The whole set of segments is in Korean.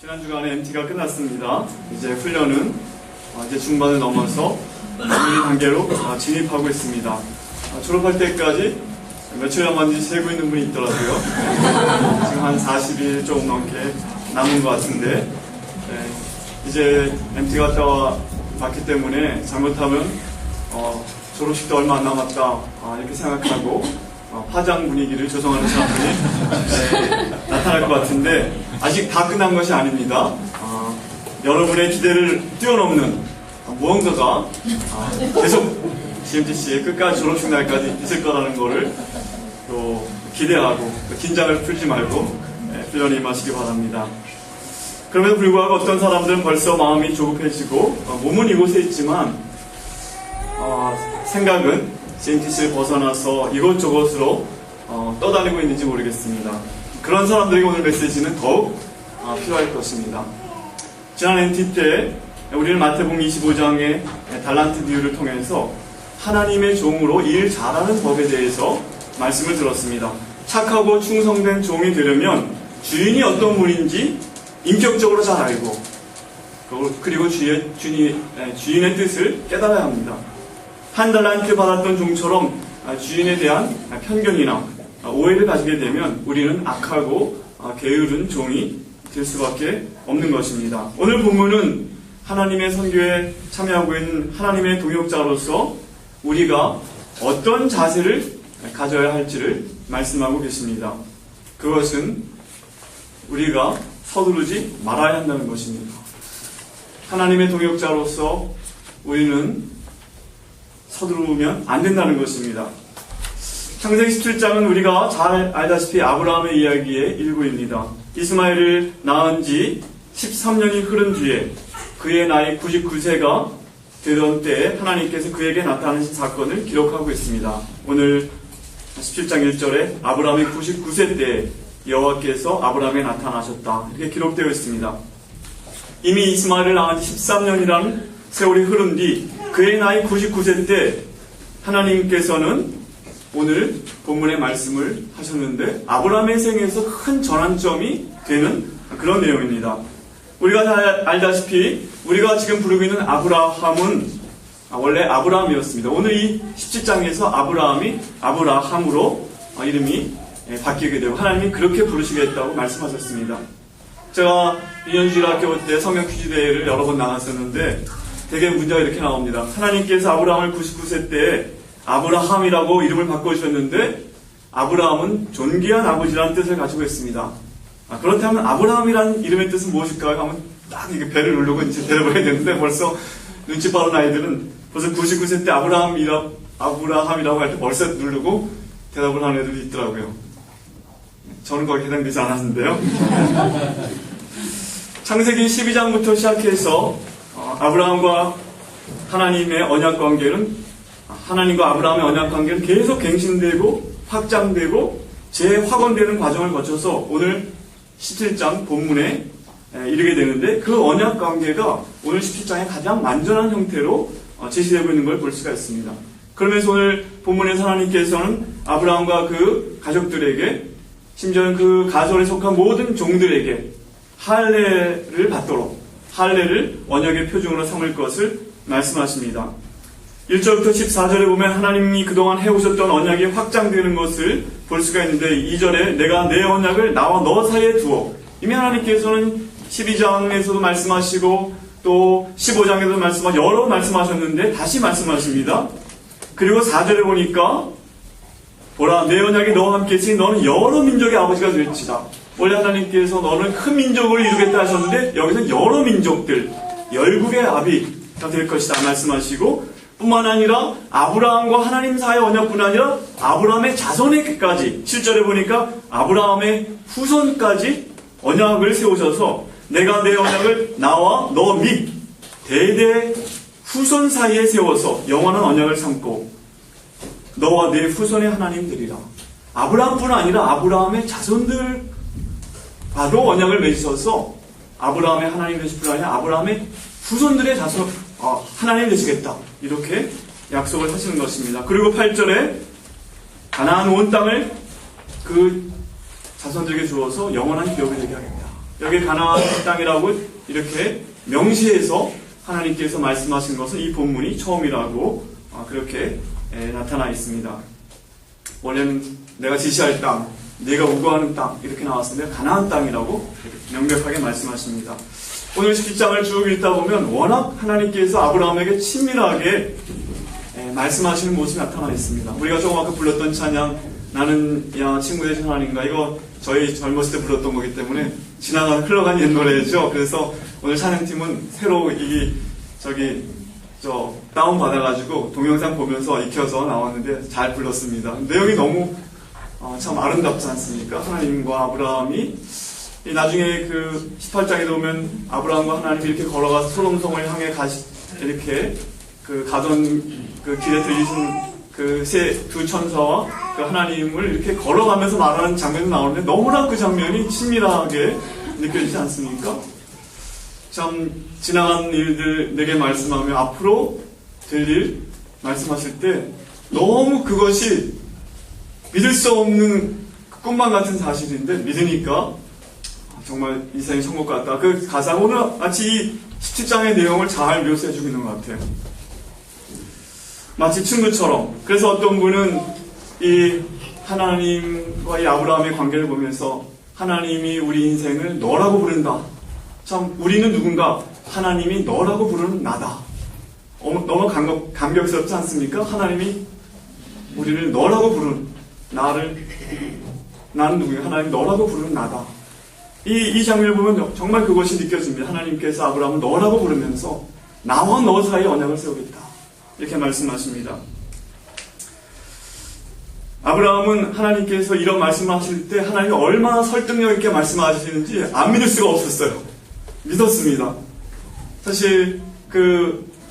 지난 주간에 MT가 끝났습니다. 이제 훈련은 이제 중반을 넘어서 단계 단계로 진입하고 있습니다. 졸업할 때까지 며칠 남았는지 세고 있는 분이 있더라고요. 지금 한 40일 조금 넘게 남은 것 같은데, 이제 MT 갔다 왔기 때문에 잘못하면 졸업식도 얼마 안 남았다 이렇게 생각하고 화장 분위기를 조성하는 사람들이 나타날 것 같은데, 아직 다 끝난 것이 아닙니다. 여러분의 기대를 뛰어넘는 무언가가 계속 GMTC의 끝까지 졸업식 날까지 있을 거라는 것을 또 기대하고 긴장을 풀지 말고 훈련에 임하시기 바랍니다. 그럼에도 불구하고 어떤 사람들은 벌써 마음이 조급해지고 몸은 이곳에 있지만 생각은 GMTC를 벗어나서 이곳저곳으로 떠다니고 있는지 모르겠습니다. 그런 사람들에게 오늘 메시지는 더욱 필요할 것입니다. 지난 MT 때 우리는 마태복음 25장의 달란트 비유를 통해서 하나님의 종으로 일 잘하는 법에 대해서 말씀을 들었습니다. 착하고 충성된 종이 되려면 주인이 어떤 분인지 인격적으로 잘 알고, 그리고 주인의 뜻을 깨달아야 합니다. 한 달란트 받았던 종처럼 주인에 대한 편견이나 오해를 가지게 되면 우리는 악하고 게으른 종이 될 수밖에 없는 것입니다. 오늘 본문은 하나님의 선교에 참여하고 있는 하나님의 동역자로서 우리가 어떤 자세를 가져야 할지를 말씀하고 계십니다. 그것은 우리가 서두르지 말아야 한다는 것입니다. 하나님의 동역자로서 우리는 서두르면 안 된다는 것입니다. 창세기 17장은 우리가 잘 알다시피 아브라함의 이야기의 일부입니다. 이스마엘을 낳은 지 13년이 흐른 뒤에 그의 나이 99세가 되던 때에 하나님께서 그에게 나타나신 사건을 기록하고 있습니다. 오늘 17장 1절에 아브라함이 99세 때 여호와께서 아브라함에 나타나셨다, 이렇게 기록되어 있습니다. 이미 이스마엘을 낳은 지 13년이라는 세월이 흐른 뒤 그의 나이 99세 때 하나님께서는 오늘 본문의 말씀을 하셨는데, 아브라함의 생에서 큰 전환점이 되는 그런 내용입니다. 우리가 잘 알다시피 우리가 지금 부르고 있는 아브라함은 원래 아브라함이었습니다. 오늘 이 17장에서 아브라함이 아브라함으로 이름이 바뀌게 되고 하나님이 그렇게 부르시겠다고 말씀하셨습니다. 제가 유년주일학교 때 성경 퀴즈 대회를 여러 번 나갔었는데 되게 문제가 이렇게 나옵니다. 하나님께서 아브라함을 99세 때 아브라함이라고 이름을 바꿔주셨는데 아브라함은 존귀한 아버지라는 뜻을 가지고 있습니다. 그렇다면 아브라함이라는 이름의 뜻은 무엇일까요? 하면 딱 이게 배를 누르고 이제 대답을 해야 되는데, 벌써 눈치 빠른 아이들은 벌써 99세 때 아브라함이라고 할 때 벌써 누르고 대답을 하는 애들이 있더라고요. 저는 거기에 해당되지 않았는데요. 창세기 12장부터 시작해서 아브라함과 하나님의 언약 관계는, 하나님과 아브라함의 언약 관계는 계속 갱신되고 확장되고 재확언되는 과정을 거쳐서 오늘 17장 본문에 이르게 되는데, 그 언약 관계가 오늘 17장의 가장 완전한 형태로 제시되고 있는 걸 볼 수가 있습니다. 그러면서 오늘 본문에서 하나님께서는 아브라함과 그 가족들에게, 심지어는 그 가솔에 속한 모든 종들에게 할례를 받도록, 할례를 언약의 표징으로 삼을 것을 말씀하십니다. 1절부터 14절에 보면 하나님이 그동안 해오셨던 언약이 확장되는 것을 볼 수가 있는데, 2절에 내가 내 언약을 나와 너 사이에 두어, 이미 하나님께서는 12장에서도 말씀하시고 또 15장에도 여러 말씀하셨는데 다시 말씀하십니다. 그리고 4절에 보니까 보라, 내 언약이 너와 함께 있으니 너는 여러 민족의 아버지가 될지다. 원래 하나님께서 너는 큰 민족을 이루겠다 하셨는데 여기서 여러 민족들, 열국의 아비가 될 것이다 말씀하시고, 뿐만 아니라 아브라함과 하나님 사이의 언약뿐 아니라 아브라함의 자손에게까지, 7절에 보니까 아브라함의 후손까지 언약을 세우셔서 내가 내 언약을 나와 너 및 대대 후손 사이에 세워서 영원한 언약을 삼고 너와 내 후손의 하나님 되리라. 아브라함뿐 아니라 아브라함의 자손들과도 언약을 맺으셔서 아브라함의 하나님 되실 뿐 아니라 아브라함의 후손들의 자손 하나님 되시겠다, 이렇게 약속을 하시는 것입니다. 그리고 8절에 가나안 온 땅을 그 자손들에게 주어서 영원한 기업이 되게 하겠다, 여기 가나안 땅이라고 이렇게 명시해서 하나님께서 말씀하신 것은 이 본문이 처음이라고 그렇게 나타나 있습니다. 원래는 내가 지시할 땅, 내가 우거하는 땅 이렇게 나왔는데 가나안 땅이라고 명백하게 말씀하십니다. 오늘 17장을 쭉 읽다 보면 워낙 하나님께서 아브라함에게 친밀하게 말씀하시는 모습이 나타나 있습니다. 우리가 조금 아까 불렀던 찬양 나는 야 친구 되신 하나님과 이거 저희 젊었을 때 불렀던 거기 때문에 흘러간 옛 노래죠. 그래서 오늘 찬양팀은 새로 다운 받아가지고 동영상 보면서 익혀서 나왔는데 잘 불렀습니다. 내용이 너무 참 아름답지 않습니까? 하나님과 아브라함이 나중에 그 18장에 보면 아브라함과 하나님이 이렇게 걸어가서 소돔성을 향해 이렇게 가던 그 길에 들리신 그 두 천사와 그 하나님을 이렇게 걸어가면서 말하는 장면이 나오는데 너무나 그 장면이 친밀하게 느껴지지 않습니까? 참 지나간 일들 내게 말씀하며 앞으로 될 일 말씀하실 때 너무 그것이 믿을 수 없는 꿈만 같은 사실인데 믿으니까 정말 인생이 천국 같다. 그 가사 오늘 마치 이 17장의 내용을 잘 묘사해주고 있는 것 같아요. 마치 친구처럼. 그래서 어떤 분은 이 하나님과 이 아브라함의 관계를 보면서 하나님이 우리 인생을 너라고 부른다. 참 우리는 누군가 하나님이 너라고 부르는 나다. 너무 감격스럽지 않습니까? 하나님이 우리를 너라고 부르는 나는 누구야? 하나님 너라고 부르는 나다. 이 장면을 보면 정말 그것이 느껴집니다. 하나님께서 아브라함을 너라고 부르면서 나와 너 사이에 언약을 세우겠다. 이렇게 말씀하십니다. 아브라함은 하나님께서 이런 말씀을 하실 때 하나님이 얼마나 설득력 있게 말씀하시는지 안 믿을 수가 없었어요. 믿었습니다. 사실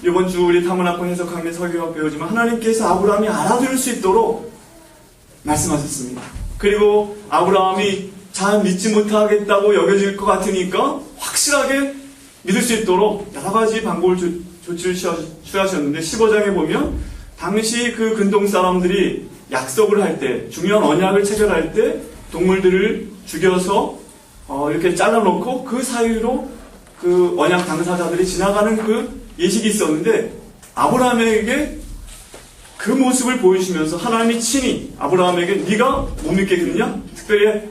이번 주 우리 타문학원 해석하면 설교학 배우지만 하나님께서 아브라함이 알아들을 수 있도록 말씀하셨습니다. 그리고 아브라함이 잘 믿지 못하겠다고 여겨질 것 같으니까 확실하게 믿을 수 있도록 여러 가지 방법을 조치를 취하셨는데 15장에 보면 당시 그 근동 사람들이 약속을 할 때 중요한 언약을 체결할 때 동물들을 죽여서 이렇게 잘라놓고 그 사이로 그 언약 당사자들이 지나가는 그 예식이 있었는데 아브라함에게 그 모습을 보여주시면서 하나님이 친히 아브라함에게 네가 못 믿겠느냐? 특별히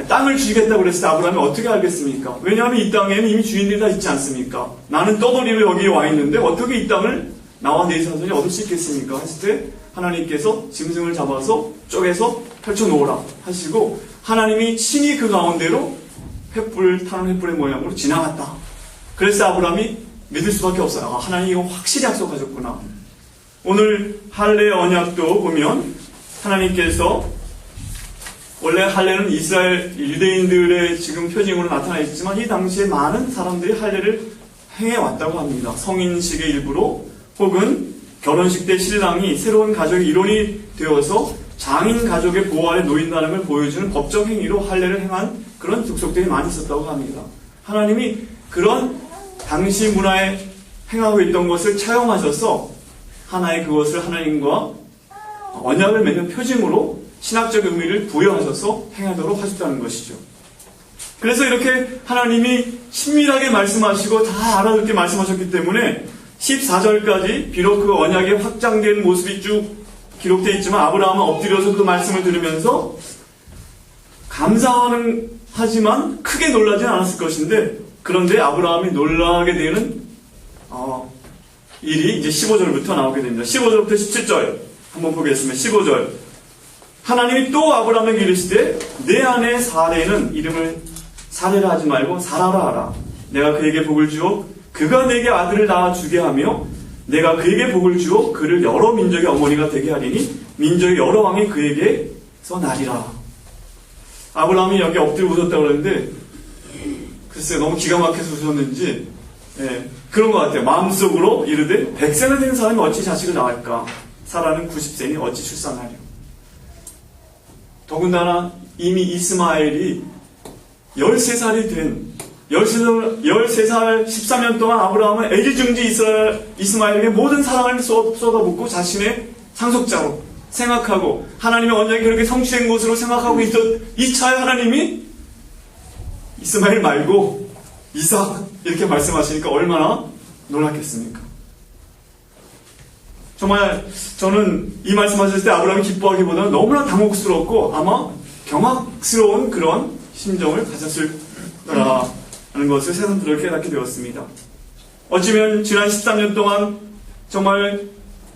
땅을 주겠다고 그랬을 때 아브라함이 어떻게 알겠습니까? 왜냐하면 이 땅에는 이미 주인들이 다 있지 않습니까? 나는 떠돌이로 여기에 와 있는데 어떻게 이 땅을 나와 내 자손이 얻을 수 있겠습니까? 했을 때 하나님께서 짐승을 잡아서 쪼개서 펼쳐놓으라 하시고 하나님이 친히 그 가운데로 타는 횃불의 모양으로 지나갔다. 그래서 아브라함이 믿을 수밖에 없어요. 하나님이 이거 확실히 약속하셨구나. 오늘 할례 언약도 보면 하나님께서 원래 할례는 이스라엘 유대인들의 지금 표징으로 나타나 있지만 이 당시에 많은 사람들이 할례를 행해왔다고 합니다. 성인식의 일부로 혹은 결혼식 때 신랑이 새로운 가족의 일원이 되어서 장인 가족의 보호 아래 놓인다는 걸 보여주는 법적 행위로 할례를 행한 그런 족속들이 많이 있었다고 합니다. 하나님이 그런 당시 문화에 행하고 있던 것을 차용하셔서 하나의 그것을 하나님과 언약을 맺는 표징으로 신학적 의미를 부여하셔서 행하도록 하셨다는 것이죠. 그래서 이렇게 하나님이 친밀하게 말씀하시고 다 알아듣게 말씀하셨기 때문에 14절까지 비록 그 언약이 확장된 모습이 쭉 기록되어 있지만 아브라함은 엎드려서 그 말씀을 들으면서 감사하는 하지만 크게 놀라진 않았을 것인데 그런데 아브라함이 놀라게 되는 일이 이제 15절부터 나오게 됩니다. 15절부터 17절 한번 보겠습니다. 15절 하나님이 또 아브라함에게 이르시되 내 아내 사레는 이름을 사레라 하지 말고 사라라 하라. 내가 그에게 복을 주어 그가 내게 아들을 낳아 주게 하며 내가 그에게 복을 주어 그를 여러 민족의 어머니가 되게 하리니 민족의 여러 왕이 그에게서 나리라. 아브라함이 여기 엎드려 웃었다고 그러는데 글쎄 너무 기가 막혀서 웃었는지 그런 것 같아요. 마음속으로 이르되 100세나 된 사람이 어찌 자식을 낳을까? 사라는 90세니 어찌 출산하려? 더군다나 이미 이스마엘이 13살이 된 13살 13년 동안 아브라함은 애지중지 이스마엘에게 모든 사랑을 쏟아붓고 자신의 상속자로 생각하고 하나님의 언약이 그렇게 성취된 것으로 생각하고 있던 이 차에 하나님이 이스마엘 말고 이삭 이렇게 말씀하시니까 얼마나 놀랐겠습니까? 정말 저는 이 말씀하실 때 아브라함이 기뻐하기보다는 너무나 당혹스럽고 아마 경악스러운 그런 심정을 가졌을 거라는 것을 새삼스럽게 깨닫게 되었습니다. 어쩌면 지난 13년 동안 정말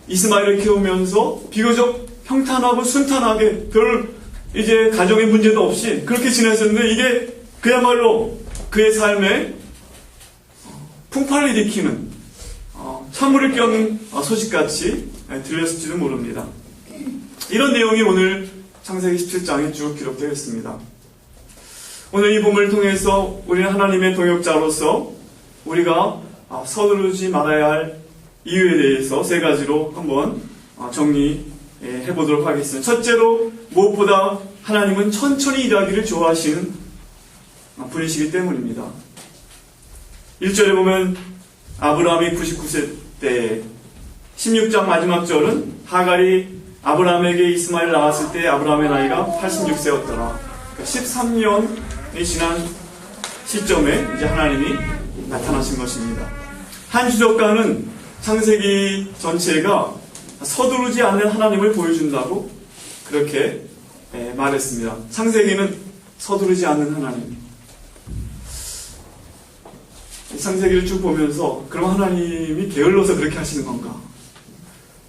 이스마엘을 키우면서 비교적 평탄하고 순탄하게 별 이제 가정의 문제도 없이 그렇게 지냈었는데 이게 그야말로 그의 삶에 풍파를 일으키는 찬물을 끼얹는 소식같이 들렸을지도 모릅니다. 이런 내용이 오늘 창세기 17장에 쭉 기록되어 있습니다. 오늘 이 본문을 통해서 우리는 하나님의 동역자로서 우리가 서두르지 말아야 할 이유에 대해서 세 가지로 한번 정리해 보도록 하겠습니다. 첫째로 무엇보다 하나님은 천천히 일하기를 좋아하시는 분이시기 때문입니다. 1절에 보면 아브라함이 99세 때 16장 마지막 절은 하갈이 아브라함에게 이스마엘 낳았을 때 아브라함의 나이가 86세였더라. 13년이 지난 시점에 이제 하나님이 나타나신 것입니다. 한 주석가는 창세기 전체가 서두르지 않는 하나님을 보여준다고 그렇게 말했습니다. 창세기는 서두르지 않는 하나님. 창세기를 쭉 보면서 그럼 하나님이 게을러서 그렇게 하시는 건가?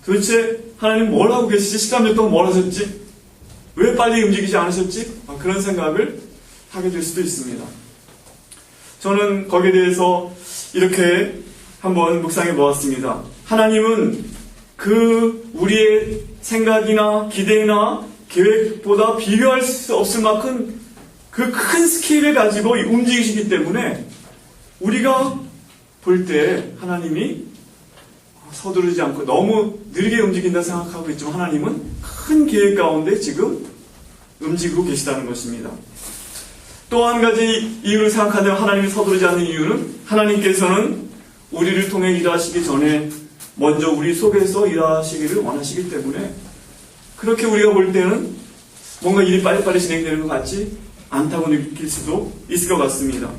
도대체 하나님 뭘 하고 계시지? 13년 동안 뭘 하셨지? 왜 빨리 움직이지 않으셨지? 그런 생각을 하게 될 수도 있습니다. 저는 거기에 대해서 이렇게 한번 묵상해 보았습니다. 하나님은 그 우리의 생각이나 기대나 계획보다 비교할 수 없을 만큼 그 큰 스케일을 가지고 움직이시기 때문에 우리가 볼 때 하나님이 서두르지 않고 너무 느리게 움직인다 생각하고 있지만 하나님은 큰 계획 가운데 지금 움직이고 계시다는 것입니다. 또 한 가지 이유를 생각하면 하나님이 서두르지 않는 이유는 하나님께서는 우리를 통해 일하시기 전에 먼저 우리 속에서 일하시기를 원하시기 때문에 그렇게 우리가 볼 때는 뭔가 일이 빨리빨리 진행되는 것 같지 않다고 느낄 수도 있을 것 같습니다.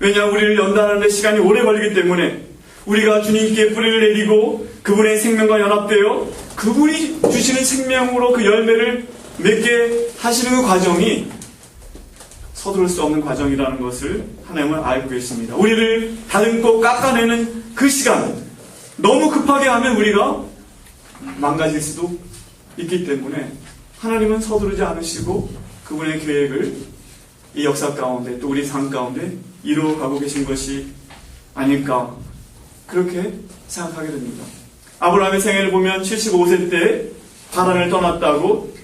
왜냐하면 우리를 연단하는 데 시간이 오래 걸리기 때문에 우리가 주님께 뿌리를 내리고 그분의 생명과 연합되어 그분이 주시는 생명으로 그 열매를 맺게 하시는 그 과정이 서두를 수 없는 과정이라는 것을 하나님은 알고 계십니다. 우리를 다듬고 깎아내는 그 시간 너무 급하게 하면 우리가 망가질 수도 있기 때문에 하나님은 서두르지 않으시고 그분의 계획을 이 역사 가운데 또 우리 삶 가운데 이루어가고 계신 것이 아닐까 그렇게 생각하게 됩니다. 아브라함의 생애를 보면 75세 때 하란을 떠났다고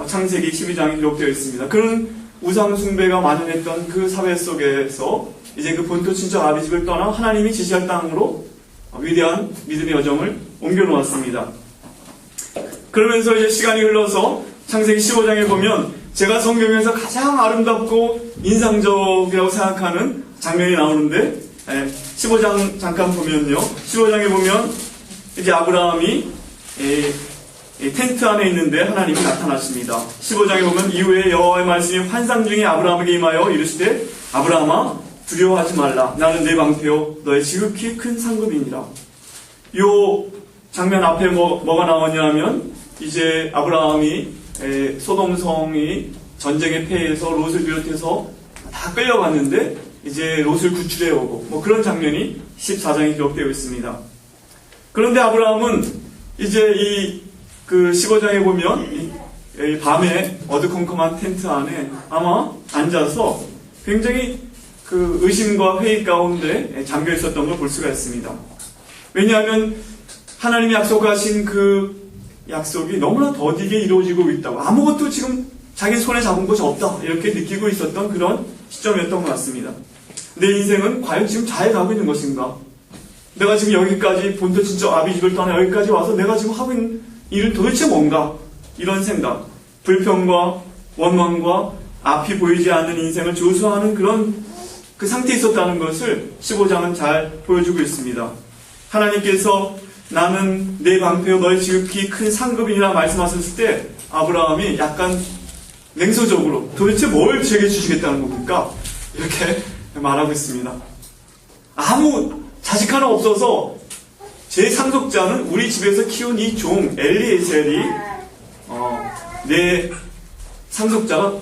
창세기 12장에 기록되어 있습니다. 그는 우상 숭배가 만연했던 그 사회 속에서 이제 그 본토 친척 아비집을 떠나 하나님이 지시할 땅으로 위대한 믿음의 여정을 옮겨놓았습니다. 그러면서 이제 시간이 흘러서 창세기 15장에 보면 제가 성경에서 가장 아름답고 인상적이라고 생각하는 장면이 나오는데 15장 잠깐 보면요. 15장에 보면 이제 아브라함이 텐트 안에 있는데 하나님이 나타나십니다. 15장에 보면 이후에 여호와의 말씀이 환상 중에 아브라함에게 임하여 이르시되 아브라함아 두려워하지 말라. 나는 내 방패요 너의 지극히 큰 상급이니라. 요 장면 앞에 뭐가 나오냐 하면 이제 아브라함이 소돔성이 전쟁에 패해서 롯을 비롯해서 다 끌려갔는데 이제 롯을 구출해 오고 뭐 그런 장면이 14장에 기록되어 있습니다. 그런데 아브라함은 이제 그 15장에 보면 이 밤에 어두컴컴한 텐트 안에 아마 앉아서 굉장히 그 의심과 회의 가운데 잠겨 있었던 걸 볼 수가 있습니다. 왜냐하면 하나님이 약속하신 그 약속이 너무나 더디게 이루어지고 있다고 아무것도 지금 자기 손에 잡은 것이 없다 이렇게 느끼고 있었던 그런 시점이었던 것 같습니다. 내 인생은 과연 지금 잘 가고 있는 것인가? 내가 지금 여기까지 본토 친척 아비집을 떠나 여기까지 와서 내가 지금 하고 있는 일은 도대체 뭔가? 이런 생각, 불평과 원망과 앞이 보이지 않는 인생을 조수하는 그런 그 상태에 있었다는 것을 15장은 잘 보여주고 있습니다. 하나님께서 나는 내 방패요 너의 지극히 큰 상급이니라 말씀하셨을 때 아브라함이 약간 냉소적으로 도대체 뭘 제게 주시겠다는 겁니까? 이렇게 말하고 있습니다. 아무 자식 하나 없어서 제 상속자는 우리 집에서 키운 이 종 엘리에셀이 내 상속자가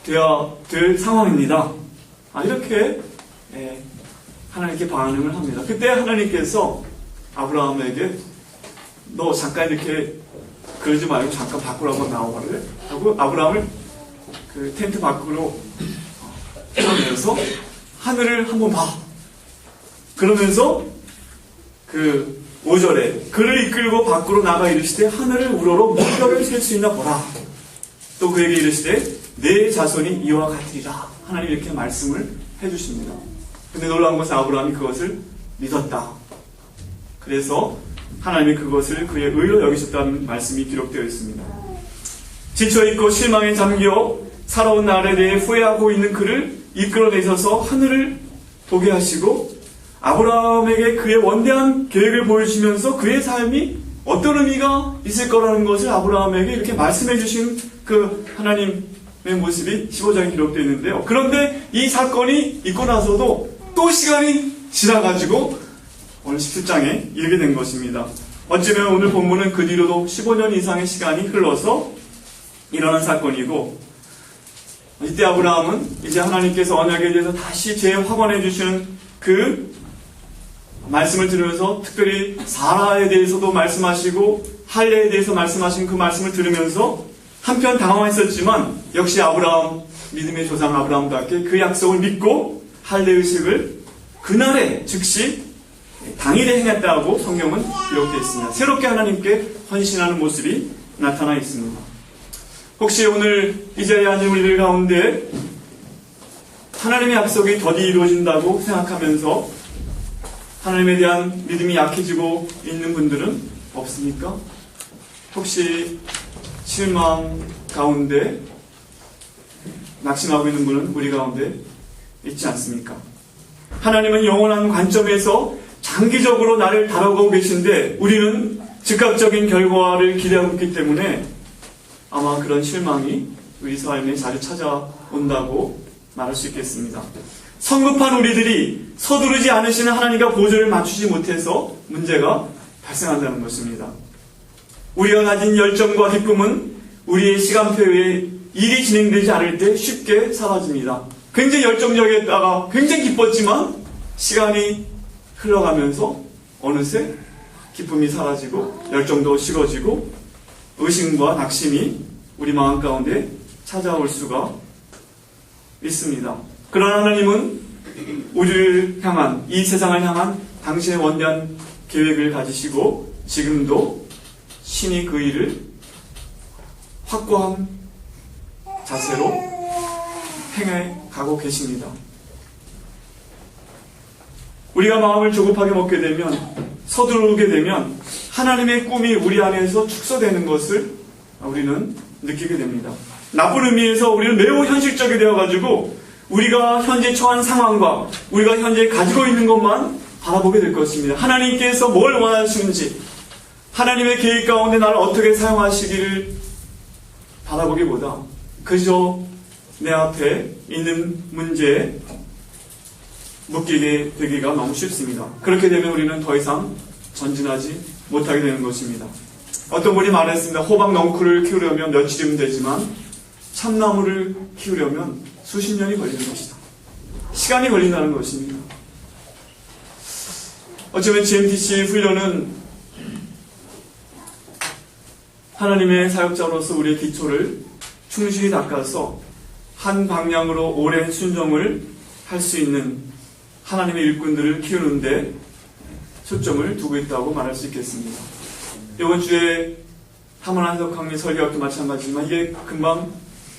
되어야 될 상황입니다. 이렇게 하나님께 반응을 합니다. 그때 하나님께서 아브라함에게 너 잠깐 이렇게 그러지 말고 잠깐 밖으로 한번 나와볼래? 하고 아브라함을 그 텐트 밖으로 끌어내서 하늘을 한번 봐. 그러면서 그 5절에 그를 이끌고 밖으로 나가 이르시되 하늘을 우러러 무뼈를 셀 수 있나 보라. 또 그에게 이르시되 내 자손이 이와 같으리라. 하나님 이렇게 말씀을 해주십니다. 근데 놀라운 것은 아브라함이 그것을 믿었다. 그래서 하나님이 그것을 그의 의로 여기셨다는 말씀이 기록되어 있습니다. 지쳐있고 실망에 잠겨 살아온 날에 대해 후회하고 있는 그를 이끌어내셔서 하늘을 보게 하시고 아브라함에게 그의 원대한 계획을 보여주시면서 그의 삶이 어떤 의미가 있을 거라는 것을 아브라함에게 이렇게 말씀해 주신 그 하나님의 모습이 15장에 기록되어 있는데요. 그런데 이 사건이 있고 나서도 또 시간이 지나가지고 오늘 17장에 이르게 된 것입니다. 어쩌면 오늘 본문은 그 뒤로도 15년 이상의 시간이 흘러서 일어난 사건이고, 이때 아브라함은 이제 하나님께서 언약에 대해서 다시 재확언해 주시는 그 말씀을 들으면서, 특별히 사라에 대해서도 말씀하시고 할례에 대해서 말씀하신 그 말씀을 들으면서 한편 당황했었지만 역시 아브라함, 믿음의 조상 아브라함답게 그 약속을 믿고 할례 의식을 그날에 즉시 당일에 행했다고 성경은 기록되어 있습니다. 새롭게 하나님께 헌신하는 모습이 나타나 있습니다. 혹시 오늘 이 자리에 앉은 우리들 가운데 하나님의 약속이 더디 이루어진다고 생각하면서 하나님에 대한 믿음이 약해지고 있는 분들은 없습니까? 혹시 실망 가운데 낙심하고 있는 분은 우리 가운데 있지 않습니까? 하나님은 영원한 관점에서 장기적으로 나를 다뤄가고 계신데 우리는 즉각적인 결과를 기대하고 있기 때문에 아마 그런 실망이 우리 삶에 자주 찾아온다고 말할 수 있겠습니다. 성급한 우리들이 서두르지 않으시는 하나님과 보조를 맞추지 못해서 문제가 발생한다는 것입니다. 우리가 가진 열정과 기쁨은 우리의 시간표에 일이 진행되지 않을 때 쉽게 사라집니다. 굉장히 열정적이었다가 굉장히 기뻤지만 시간이 흘러가면서 어느새 기쁨이 사라지고 열정도 식어지고 의심과 낙심이 우리 마음 가운데 찾아올 수가 있습니다. 그러나 하나님은 우리를 향한, 이 세상을 향한 당신의 원대한 계획을 가지시고 지금도 신이 그 일을 확고한 자세로 행해 가고 계십니다. 우리가 마음을 조급하게 먹게 되면, 서두르게 되면 하나님의 꿈이 우리 안에서 축소되는 것을 우리는 느끼게 됩니다. 나쁜 의미에서 우리는 매우 현실적이 되어가지고 우리가 현재 처한 상황과 우리가 현재 가지고 있는 것만 바라보게 될 것입니다. 하나님께서 뭘 원하시는지, 하나님의 계획 가운데 나를 어떻게 사용하시기를 바라보기보다 그저 내 앞에 있는 문제에 묶이게 되기가 너무 쉽습니다. 그렇게 되면 우리는 더 이상 전진하지 못하게 되는 것입니다. 어떤 분이 말했습니다. 호박 넝쿨을 키우려면 며칠이면 되지만 참나무를 키우려면 수십 년이 걸리는 것이다. 시간이 걸린다는 것입니다. 어쩌면 GMTC 훈련은 하나님의 사역자로서 우리의 기초를 충실히 닦아서 한 방향으로 오랜 순종을 할 수 있는 하나님의 일꾼들을 키우는데 초점을 두고 있다고 말할 수 있겠습니다. 이번 주에 함원 한석학리 설교학도 마찬가지지만 이게 금방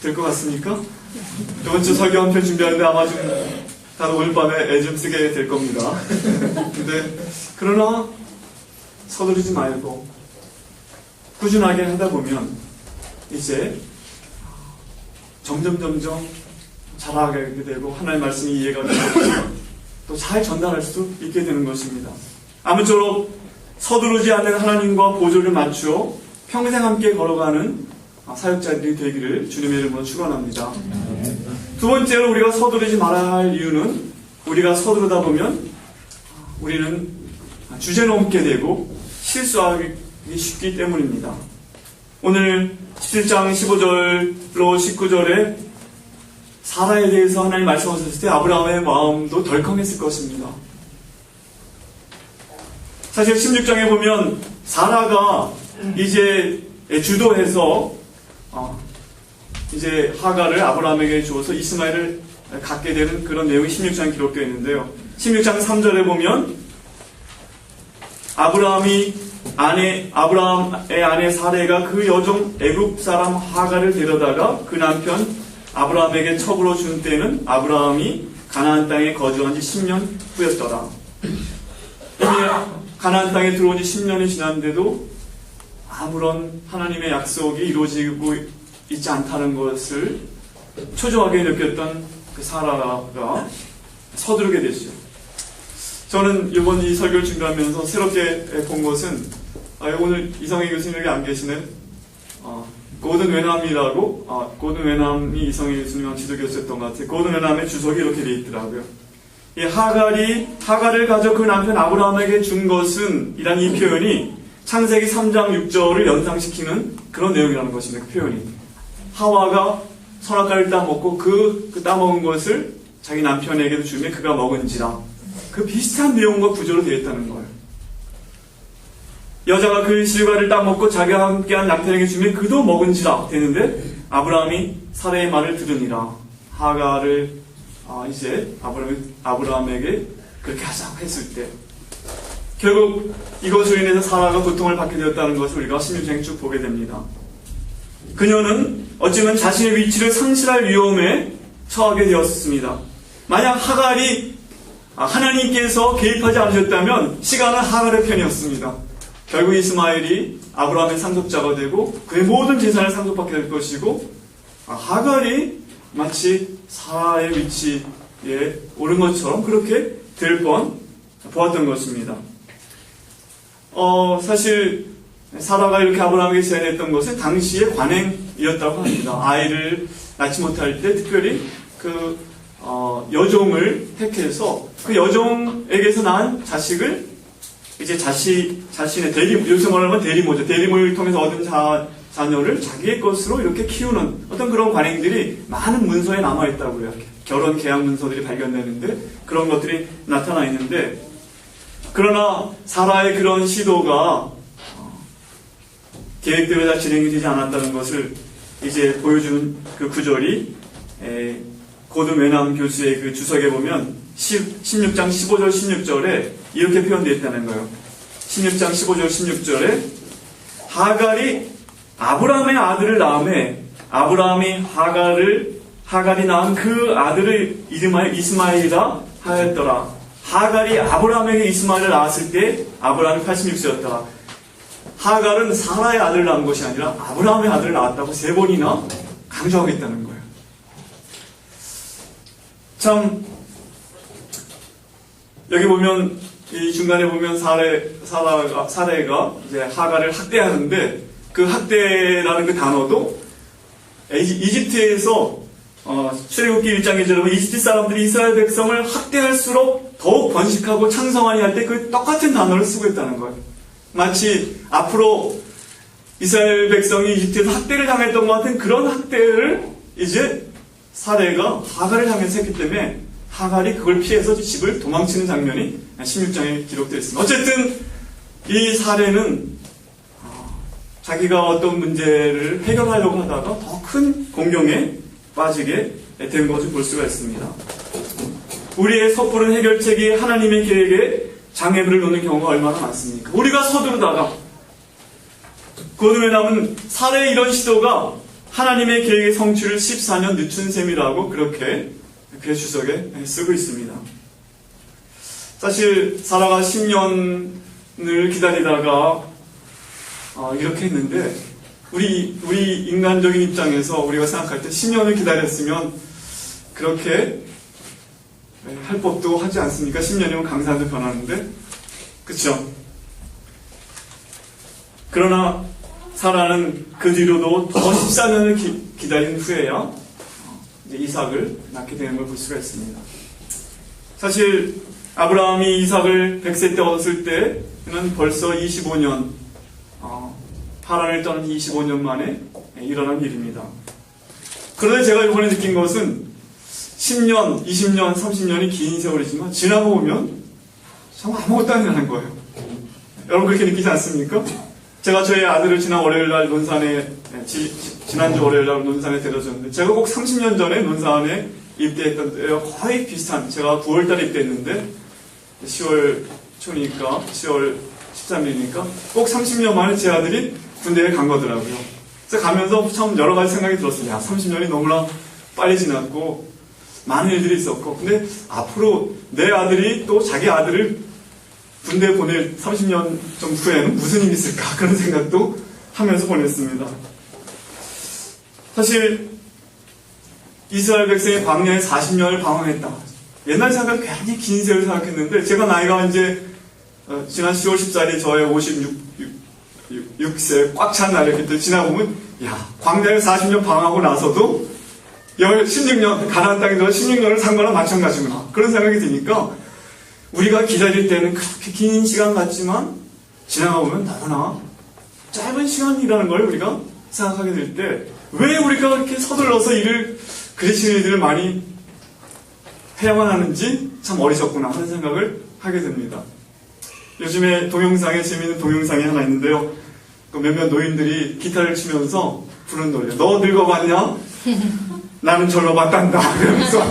될 것 같습니까? 이번 주 설교 한 편 준비하는데 아마 좀 다들 오늘 밤에 애 좀 쓰게 될 겁니다. 근데 그러나 서두르지 말고 꾸준하게 하다 보면 이제 점점 잘하게 되고 하나님의 말씀이 이해가 되고 또 잘 전달할 수 있게 되는 것입니다. 아무쪼록 서두르지 않는 하나님과 보조를 맞추어 평생 함께 걸어가는 사역자들이 되기를 주님의 이름으로 축원합니다. 두 번째로 우리가 서두르지 말아야 할 이유는 우리가 서두르다 보면 우리는 주제넘게 되고 실수하기 쉽기 때문입니다. 오늘 17장 15절로 19절에 사라에 대해서 하나님 말씀하셨을 때 아브라함의 마음도 덜컹했을 것입니다. 사실 16장에 보면 사라가 이제 주도해서 이제 하가를 아브라함에게 주어서 이스마엘을 갖게 되는 그런 내용이 16장에 기록되어 있는데요. 16장 3절에 보면 아브라함의 아내 사레가 그 여종 애굽 사람 하가를 데려다가 그 남편 아브라함에게 첩으로 준 때는 아브라함이 가나안 땅에 거주한 지 10년 후였더라. 이미 가나안 땅에 들어온 지 10년이 지났는데도 아무런 하나님의 약속이 이루어지고 있지 않다는 것을 초조하게 느꼈던 그 사라가 서두르게 되죠. 저는 이번 이 설교를 준비하면서 새롭게 본 것은 오늘 이성희 교수님에게 안 계시는 고든 웨남이라고 고든 웨남이 이성희 교수님하고 지도교수였던 것 같아요. 고든 웨남의 주석이 이렇게 되어 있더라고요. 이 하가를 가져 그 남편 아브라함에게 준 것은 이란 이 표현이 창세기 3장 6절을 연상시키는 그런 내용이라는 것입니다. 그 표현이 하와가 선악과를 따먹고 그 따먹은 것을 자기 남편에게도 주며 그가 먹은지라, 그 비슷한 내용과 구조로 되어 있다는 거예요. 여자가 그 실과를 따먹고 자기와 함께한 남편에게 주며 그도 먹은지라 되는데 아브라함이 사라의 말을 들으니라. 하가를 이제 아브라함에게 그렇게 하자고 했을 때 결국 이것으로 인해서 사라가 고통을 받게 되었다는 것을 우리가 16장에 쭉 보게 됩니다. 그녀는 어쩌면 자신의 위치를 상실할 위험에 처하게 되었습니다. 만약 하갈이 하나님께서 개입하지 않으셨다면 시간은 하갈의 편이었습니다. 결국 이스마엘이 아브라함의 상속자가 되고 그의 모든 재산을 상속받게 될 것이고 하갈이 마치 사라의 위치에 오른 것처럼 그렇게 될 뻔 보았던 것입니다. 사실 사라가 이렇게 아브라함에게 제안했던 것은 당시의 관행이었다고 합니다. 아이를 낳지 못할 때 특별히 그 여종을 택해서 그 여종에게서 낳은 자식을 이제 자신의 요새 말하면 대리모죠. 대리모를 통해서 얻은 자녀를 자기의 것으로 이렇게 키우는 어떤 그런 관행들이 많은 문서에 남아있다고요. 결혼 계약 문서들이 발견되는데 그런 것들이 나타나 있는데, 그러나 사라의 그런 시도가 계획대로 다 진행이 되지 않았다는 것을 이제 보여주는 그 구절이 고든 웨남 교수의 그 주석에 보면 16장 15절 16절에 이렇게 표현되어 있다는 거예요. 16장 15절 16절에 하갈이 아브라함의 아들을 낳음에 아브라함이 하갈이 낳은 그 아들을 이름하여 이스마엘이라 하였더라. 하갈이 아브라함에게 이스마엘을 낳았을 때 아브라함이 86세였더라. 하갈은 사라의 아들을 낳은 것이 아니라 아브라함의 아들을 낳았다고 3번이나 강조하겠다는 거예요. 참, 여기 보면, 이 중간에 보면 사라가 이제 하갈을 학대하는데, 그 학대라는 그 단어도 이집트에서 출애굽기 1장에 보면 이집트 사람들이 이스라엘 백성을 학대할수록 더욱 번식하고 창성하니 할 때 그 똑같은 단어를 쓰고 있다는 거예요. 마치 앞으로 이스라엘 백성이 이집트에서 학대를 당했던 것 같은 그런 학대를 이제 사레가 하갈을 향해서 했기 때문에 하갈이 그걸 피해서 집을 도망치는 장면이 16장에 기록되어 있습니다. 어쨌든 이 사레는 자기가 어떤 문제를 해결하려고 하다가 더 큰 공경에 빠지게 된 것을 볼 수가 있습니다. 우리의 섣부른 해결책이 하나님의 계획에 장애물을 놓는 경우가 얼마나 많습니까? 우리가 서두르다가 고든 웨남은 사례의 이런 시도가 하나님의 계획의 성취를 14년 늦춘 셈이라고 그렇게 그의 주석에 쓰고 있습니다. 사실 사라가 10년을 기다리다가 이렇게 했는데 우리 인간적인 입장에서 우리가 생각할 때 10년을 기다렸으면 그렇게 할 법도 하지 않습니까? 10년이면 강산도 변하는데, 그쵸? 그러나 사라는 그 뒤로도 더 14년을 기다린 후에야 이삭을 낳게 되는 걸 볼 수가 있습니다. 사실 아브라함이 이삭을 100세 때 얻었을 때는 벌써 25년, 하란을 떠난 25년 만에 일어난 일입니다. 그런데 제가 이번에 느낀 것은 10년, 20년, 30년이 긴 세월이지만 지나고 보면 정말 아무것도 안 일어난 거예요. 여러분 그렇게 느끼지 않습니까? 제가 저희 아들을 지난 월요일날 논산에, 지난주 월요일날 논산에 데려줬는데 제가 꼭 30년 전에 논산에 입대했던 때와 거의 비슷한, 제가 9월달에 입대했는데 10월 초니까 10월 13일이니까 꼭 30년 만에 제 아들이 군대에 간 거더라고요. 그래서 가면서 처음 여러 가지 생각이 들었어요. 야, 30년이 너무나 빨리 지났고 많은 일들이 있었고, 근데 앞으로 내 아들이 또 자기 아들을 군대에 보낼 30년 좀 후에는 무슨 일이 있을까, 그런 생각도 하면서 보냈습니다. 사실 이스라엘 백성이 광야에 40년을 방황했다. 옛날 생각 굉장히 긴 세월을 생각했는데, 제가 나이가 이제 지난 10월 14일이 저의 56세 꽉 찬 날이었기 때문에 지나보면, 야, 광야에 40년 방황하고 나서도 16년, 가나안 땅에 들어 16년을 산 거나 마찬가지구나, 그런 생각이 드니까 우리가 기다릴 때는 그렇게 긴 시간 같지만 지나가보면 너무나 짧은 시간이라는 걸 우리가 생각하게 될 때, 왜 우리가 이렇게 서둘러서 일을 그리치는 일들을 많이 해야만 하는지 참 어리석구나 하는 생각을 하게 됩니다. 요즘에 동영상에 재미있는 동영상이 하나 있는데요. 몇몇 노인들이 기타를 치면서 부른 노래. 너 늙어봤냐? 나는 젊어봤단다. 그러면서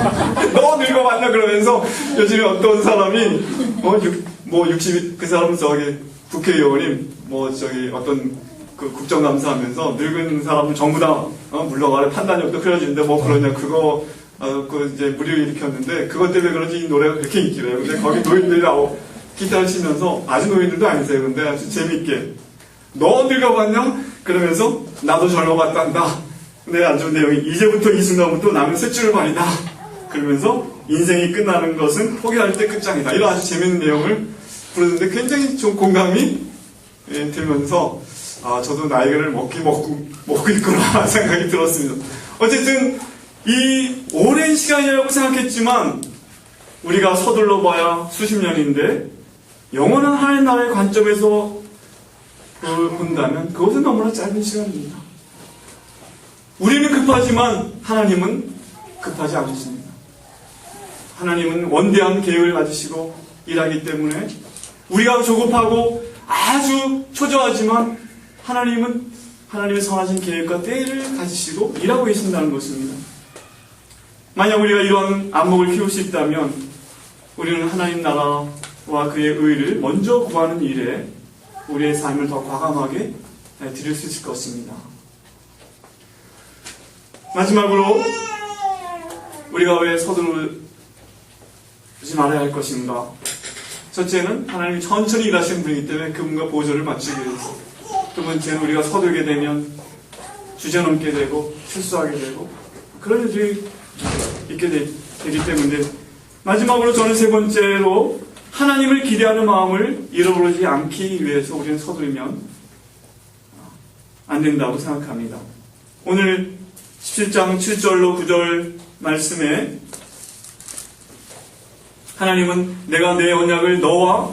너 늙어봤냐? 그러면서 요즘에 어떤 사람이 60, 그 사람은 저기 국회의원이 어떤 그 국정감사하면서 늙은 사람은 전부 다 물러가래, 판단이 없다 그래주는데 그러냐, 그거 이제 무리를 일으켰는데 그것 때문에 그런지 이 노래가 그렇게 인기래요. 근데 거기 노인들이 기타를 치면서, 아주 노인들도 아니세요. 근데 아주 재밌게 너 늙어봤냐? 그러면서 나도 젊어봤단다. 근데 아주 내용이, 이제부터 이 순간부터 나는 셋줄을 반이다. 그러면서 인생이 끝나는 것은 포기할 때 끝장이다. 이런 아주 재밌는 내용을 부르는데 굉장히 좀 공감이 들면서 저도 나이를 먹고 있구나 생각이 들었습니다. 어쨌든 이 오랜 시간이라고 생각했지만 우리가 서둘러 봐야 수십 년인데, 영원한 하나님 나라의 관점에서 본다면 그것은 너무나 짧은 시간입니다. 우리는 급하지만 하나님은 급하지 않으십니다. 하나님은 원대한 계획을 가지시고 일하기 때문에 우리가 조급하고 아주 초조하지만 하나님은 하나님의 선하신 계획과 때를 가지시고 일하고 계신다는 것입니다. 만약 우리가 이런 안목을 키울 수 있다면 우리는 하나님 나라와 그의 의를 먼저 구하는 일에 우리의 삶을 더 과감하게 드릴 수 있을 것입니다. 마지막으로 우리가 왜 서두르지 말아야 할 것인가? 첫째는 하나님이 천천히 일하시는 분이기 때문에 그분과 보조를 맞추기 위해서. 두 번째는 우리가 서두르게 되면 주저넘게 되고 실수하게 되고 그런 일들이 있게 되기 때문에. 마지막으로 저는 세 번째로 하나님을 기대하는 마음을 잃어버리지 않기 위해서 우리는 서두르면 안 된다고 생각합니다. 오늘 17장 7절로 9절 말씀에 하나님은 내가 내 언약을 나와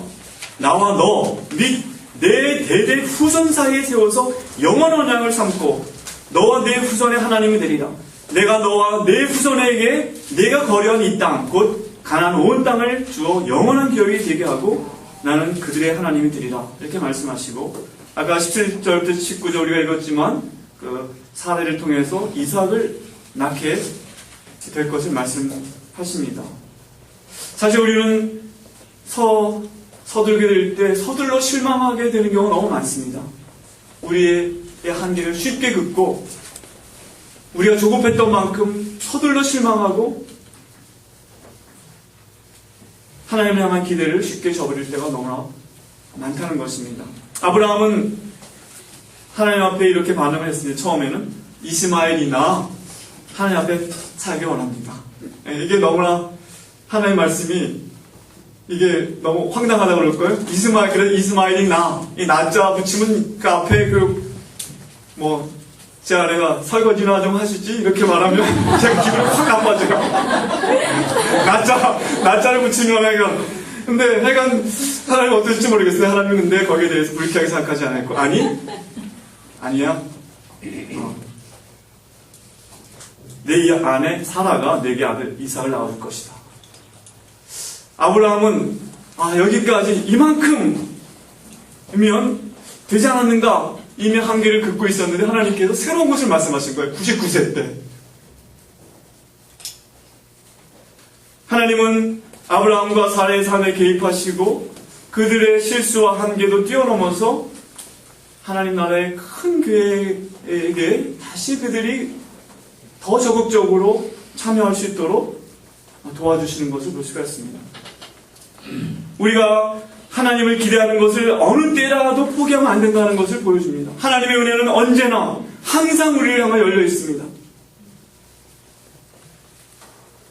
너 및 내 대대 후손 사이에 세워서 영원한 언약을 삼고 너와 내 후손의 하나님이 되리라. 내가 너와 내 후손에게 내가 거려한 이 땅 곧 가나안 온 땅을 주어 영원한 기업이 되게 하고 나는 그들의 하나님이 되리라. 이렇게 말씀하시고, 아까 17절부터 19절 우리가 읽었지만 그 사례를 통해서 이삭을 낳게 될 것을 말씀하십니다. 사실 우리는 서둘게 될 때 서둘러 실망하게 되는 경우가 너무 많습니다. 우리의 한계를 쉽게 긋고 우리가 조급했던 만큼 서둘러 실망하고 하나님을 향한 기대를 쉽게 저버릴 때가 너무나 많다는 것입니다. 아브라함은 하나님 앞에 이렇게 반응을 했습니다. 처음에는 이스마엘이나 하나님 앞에 살기 원합니다. 이게 너무나 하나님 말씀이 이게 너무 황당하다고 그럴 거예요. 이스마엘이 나, 이 나자 붙이면 그 앞에 제 아내가 설거지나 좀 하시지? 이렇게 말하면 제가 기분이 확 나빠져요. 나자를 붙이면 애가. 근데 하여간 하나님 어떨지 모르겠어요. 하나님은 근데 거기에 대해서 불쾌하게 생각하지 않았고. 아니야. 내 아내 사라가 내게 아들 이삭을 낳아줄 것이다. 아브라함은 여기까지 이만큼이면 되지 않았는가? 이미 한계를 긋고 있었는데 하나님께서 새로운 것을 말씀하신 거예요. 99세 때. 하나님은 아브라함과 사라의 삶에 개입하시고 그들의 실수와 한계도 뛰어넘어서 하나님 나라의 큰 교회에게 다시 그들이 더 적극적으로 참여할 수 있도록 도와주시는 것을 볼 수가 있습니다. 우리가 하나님을 기대하는 것을 어느 때라도 포기하면 안 된다는 것을 보여줍니다. 하나님의 은혜는 언제나 항상 우리를 향해 열려 있습니다.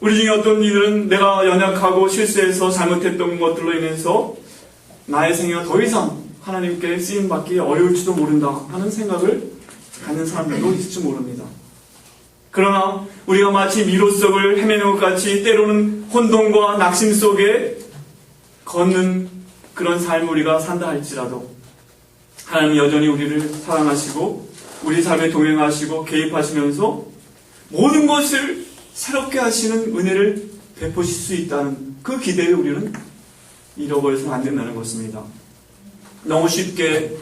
우리 중에 어떤 이들은 내가 연약하고 실수해서 잘못했던 것들로 인해서 나의 생애가 더 이상 하나님께 쓰임받기 어려울지도 모른다 하는 생각을 갖는 사람들도 있을지 모릅니다. 그러나 우리가 마치 미로석을 헤매는 것 같이 때로는 혼돈과 낙심 속에 걷는 그런 삶을 우리가 산다 할지라도 하나님은 여전히 우리를 사랑하시고 우리 삶에 동행하시고 개입하시면서 모든 것을 새롭게 하시는 은혜를 베푸실 수 있다는 그 기대에 우리는 잃어버려서는 안 된다는 것입니다. 너무 쉽게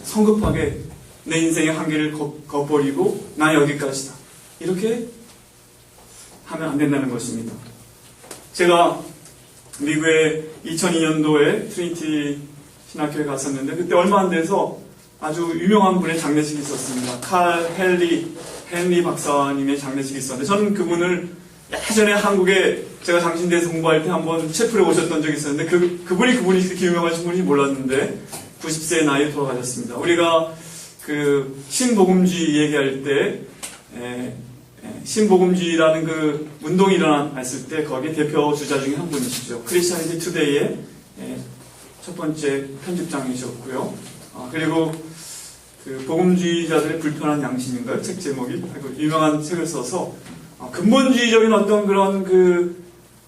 성급하게 내 인생의 한계를 걷버리고 나 여기까지다 이렇게 하면 안 된다는 것입니다. 제가 미국에 2002년도에 트리니티 신학교에 갔었는데 그때 얼마 안 돼서 아주 유명한 분의 장례식이 있었습니다. 칼 헨리 박사님의 장례식이 있었는데 저는 그분을 예전에 한국에 제가 장신대에서 공부할 때 한번 채플에 오셨던 적이 있었는데 그분이 그렇게 유명하신 분인지 몰랐는데 90세의 나이에 돌아가셨습니다. 우리가 그 신복음주의 얘기할 때 신복음주의라는 그 운동이 일어났을 때 거기에 대표 주자 중에 한 분이시죠. 크리스천이티 투데이의 첫 번째 편집장이셨고요. 그리고 그 복음주의자들의 불편한 양심인가요? 책 제목이 유명한 책을 써서 근본주의적인 어떤 그런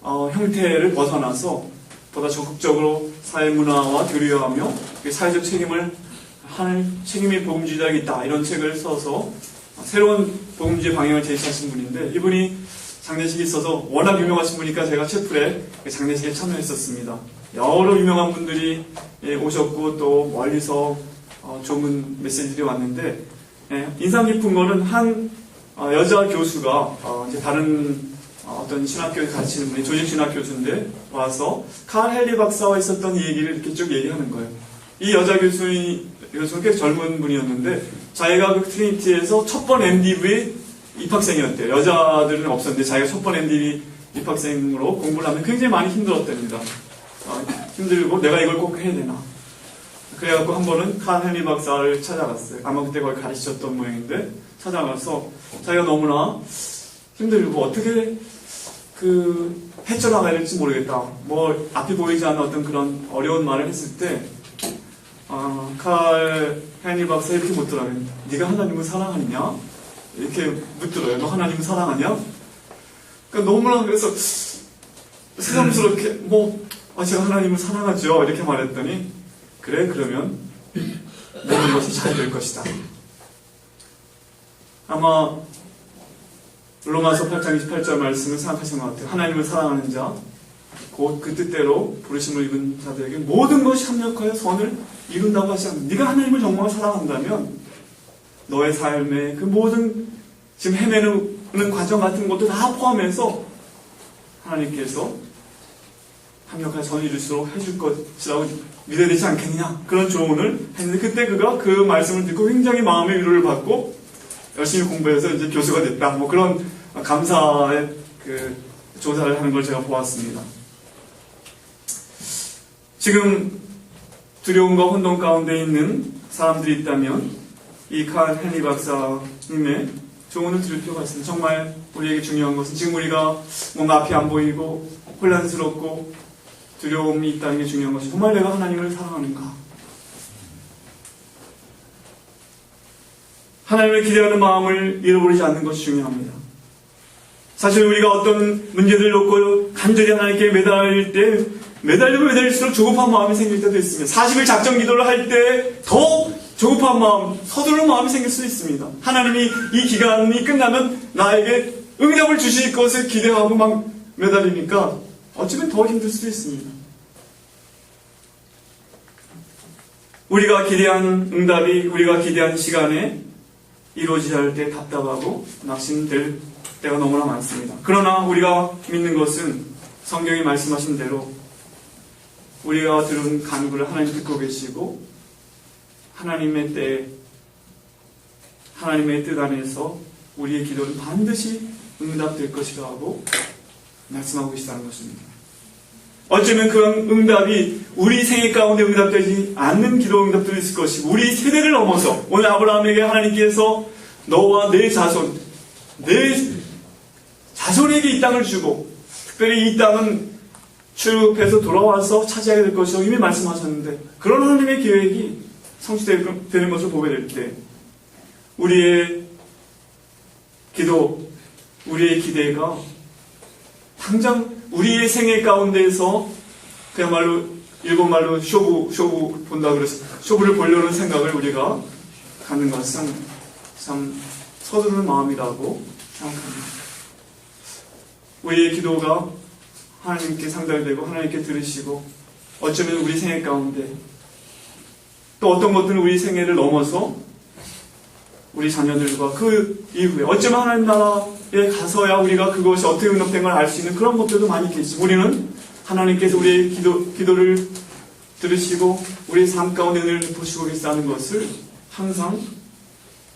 형태를 벗어나서 보다 적극적으로 사회 문화와 교류하며 사회적 책임을 하는 책임의 복음주의자가 있다 이런 책을 써서 새로운 복음주의 방향을 제시하신 분인데 이분이 장례식이 있어서 워낙 유명하신 분이니까 제가 채플에 장례식에 참여했었습니다. 여러 유명한 분들이 오셨고 또 멀리서 좋은 메시지들이 왔는데 인상 깊은 거는 한 여자 교수가 이제 다른 어떤 신학교에 가르치는 분이 조직신학 교수인데 와서 칼 헨리 박사와 있었던 얘기를 이렇게 쭉 얘기하는 거예요. 이 여자 교수는 꽤 젊은 분이었는데 자기가 그 트리니티에서 첫 번 MDV 입학생이었대요. 여자들은 없었는데 자기가 첫 번 MDV 입학생으로 공부를 하면 굉장히 많이 힘들었답니다. 힘들고 내가 이걸 꼭 해야 되나. 그래갖고 한 번은 칼 헨리 박사를 찾아갔어요. 아마 그때 거기 가르치셨던 모양인데 찾아가서 자기가 너무나 힘들고 어떻게 헤쳐나가야 될지 모르겠다. 뭐 앞이 보이지 않는 어떤 그런 어려운 말을 했을 때 칼 헨리 박사 이렇게 묻더라고요. 네가 하나님을 사랑하느냐? 이렇게 묻더라고요. 너 하나님을 사랑하냐? 그러니까 너무나 그래서 새삼스럽게 제가 하나님을 사랑하죠. 이렇게 말했더니 그래 그러면 모든 것이 잘 될 것이다. 아마 로마서 8장 28절 말씀을 생각하신 것 같아요. 하나님을 사랑하는 자 곧 그 뜻대로 부르심을 입은 자들에게 모든 것이 합력하여 선을 이룬다고 하지 않습니까? 네가 하나님을 정말 사랑한다면 너의 삶의 그 모든 지금 헤매는 과정 같은 것도 다 포함해서 하나님께서 합력하여 선을 이룰수록 해줄 것이라고 믿어야 되지 않겠느냐 그런 조언을 했는데 그때 그가 그 말씀을 듣고 굉장히 마음의 위로를 받고 열심히 공부해서 이제 교수가 됐다. 그런 감사의 조사를 하는 걸 제가 보았습니다. 지금 두려움과 혼돈 가운데 있는 사람들이 있다면 이 칼 헨리 박사님의 조언을 들을 필요가 있습니다. 정말 우리에게 중요한 것은 지금 우리가 뭔가 앞이 안 보이고 혼란스럽고 두려움이 있다는 게 중요한 것이 정말 내가 하나님을 사랑하는가? 하나님을 기대하는 마음을 잃어버리지 않는 것이 중요합니다. 사실 우리가 어떤 문제들을 놓고 간절히 하나님께 매달릴 때 매달리고 매달릴수록 조급한 마음이 생길 때도 있습니다. 40일 작정 기도를 할 때 더 조급한 마음, 서두르는 마음이 생길 수 있습니다. 하나님이 이 기간이 끝나면 나에게 응답을 주실 것을 기대하고 막 매달리니까 어쩌면 더 힘들 수도 있습니다. 우리가 기대한 응답이 우리가 기대한 시간에 이루어지지 않을 때 답답하고 낙심될 때가 너무나 많습니다. 그러나 우리가 믿는 것은 성경이 말씀하신 대로 우리가 들은 간구를 하나님 듣고 계시고 하나님의 때에 하나님의 뜻 안에서 우리의 기도는 반드시 응답될 것이라 하고 말씀하고 계시다는 것입니다. 어쩌면 그런 응답이 우리 생애 가운데 응답되지 않는 기도 응답도 있을 것이고 우리 세대를 넘어서 오늘 아브라함에게 하나님께서 너와 내 자손, 내 자손에게 이 땅을 주고 특별히 이 땅은 출애굽해서 돌아와서 차지하게 될 것이라고 이미 말씀하셨는데 그런 하나님의 계획이 성취되는 것을 보게 될 때 우리의 기도, 우리의 기대가 당장 우리의 생애 가운데에서 그야말로 일본 말로 쇼부 본다 그래서 쇼부를 보려는 생각을 우리가 갖는 것은 참 서두르는 마음이라고 생각합니다. 우리의 기도가 하나님께 상달되고 하나님께 들으시고 어쩌면 우리 생애 가운데 또 어떤 것들은 우리 생애를 넘어서 우리 자녀들과 그 이후에 어쩌면 하나님 나라에 가서야 우리가 그것이 어떻게 응답된 걸 알 수 있는 그런 것들도 많이 있겠지. 우리는 하나님께서 우리의 기도를 들으시고 우리의 삶 가운데 늘 보시고 계시다는 것을 항상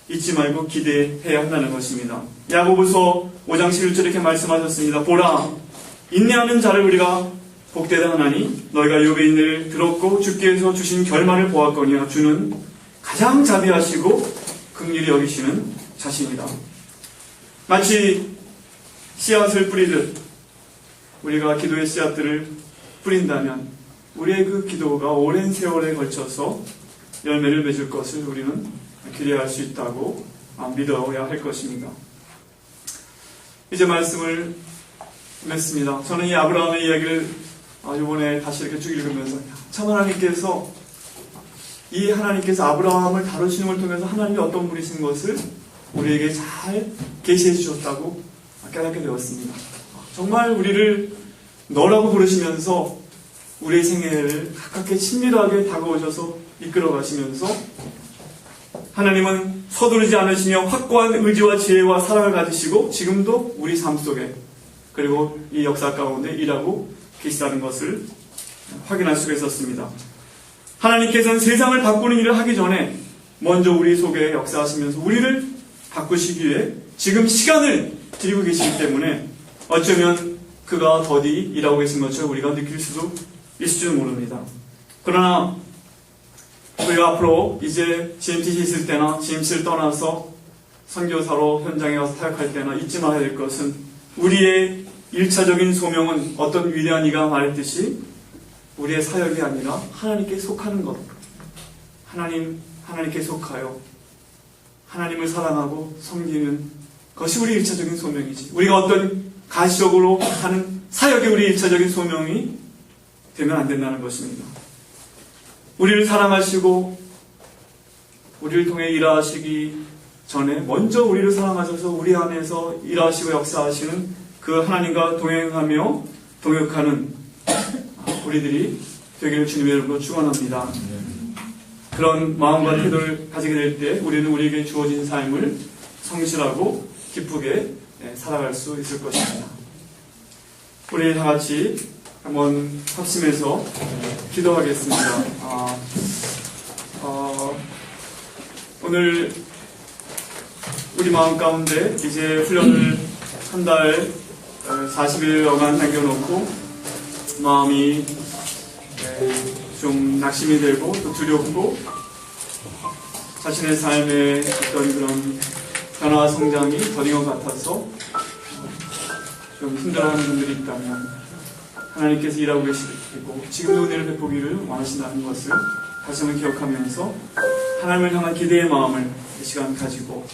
잊지 말고 기대해야 한다는 것입니다. 야고보서 5장 11절에 이렇게 말씀하셨습니다. 보라, 인내하는 자를 우리가 복되다 하나니 너희가 욥의 인내를 들었고 주께서 주신 결말을 보았거니와 주는 가장 자비하시고 긍휼히 여기시는 자신이다. 마치 씨앗을 뿌리듯 우리가 기도의 씨앗들을 뿌린다면 우리의 그 기도가 오랜 세월에 걸쳐서 열매를 맺을 것을 우리는 기대할 수 있다고 믿어야 할 것입니다. 이제 말씀을 맺습니다. 저는 이 아브라함의 이야기를 이번에 다시 이렇게 쭉 읽으면서 참 하나님께서 아브라함을 다루시는 걸 통해서 하나님이 어떤 분이신 것을 우리에게 잘 계시해 주셨다고 깨닫게 되었습니다. 정말 우리를 너라고 부르시면서 우리의 생애를 가깝게 친밀하게 다가오셔서 이끌어 가시면서 하나님은 서두르지 않으시며 확고한 의지와 지혜와 사랑을 가지시고 지금도 우리 삶 속에 그리고 이 역사 가운데 일하고 계시다는 것을 확인할 수가 있었습니다. 하나님께서는 세상을 바꾸는 일을 하기 전에 먼저 우리 속에 역사하시면서 우리를 바꾸시기 위해 지금 시간을 드리고 계시기 때문에 어쩌면 그가 더디 일하고 계신 것처럼 우리가 느낄 수도 있을지도 모릅니다. 그러나 우리가 앞으로 이제 GMTC 있을 때나 GMC를 떠나서 선교사로 현장에 가서 사역할 때나 잊지 말아야 될 것은 우리의 1차적인 소명은 어떤 위대한 이가 말했듯이 우리의 사역이 아니라 하나님께 속하는 것. 하나님께 속하여 하나님을 사랑하고 섬기는 것이 우리의 1차적인 소명이지. 우리가 어떤 가시적으로 하는 사역이 우리의 1차적인 소명이 되면 안 된다는 것입니다. 우리를 사랑하시고 우리를 통해 일하시기 전에 먼저 우리를 사랑하셔서 우리 안에서 일하시고 역사하시는 그 하나님과 동행하며 동역하는 우리들이 되기를 주님의 이름으로 축원합니다. 그런 마음과 태도를 가지게 될 때 우리는 우리에게 주어진 삶을 성실하고 기쁘게 살아갈 수 있을 것입니다. 우리 다 같이 한번 합심해서 기도하겠습니다. 오늘 우리 마음 가운데 이제 훈련을 한 달 40일여간 남겨놓고 마음이 좀 낙심이 되고 또 두렵고 자신의 삶에 어떤 그런 변화와 성장이 더딘 것 같아서 좀 힘들어하는 분들이 있다면 하나님께서 일하고 계시고 지금도 은혜를 베푸기를 원하신다는 것을 다시 한번 기억하면서 하나님을 향한 기대의 마음을 이 시간 가지고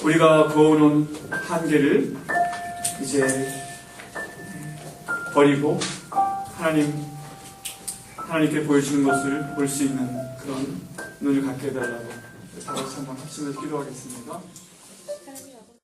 우리가 그어놓은 한계를 이제 버리고 하나님께 보여주는 것을 볼 수 있는 그런 눈을 갖게 해달라고 다 같이 한번 합심해서 기도하겠습니다.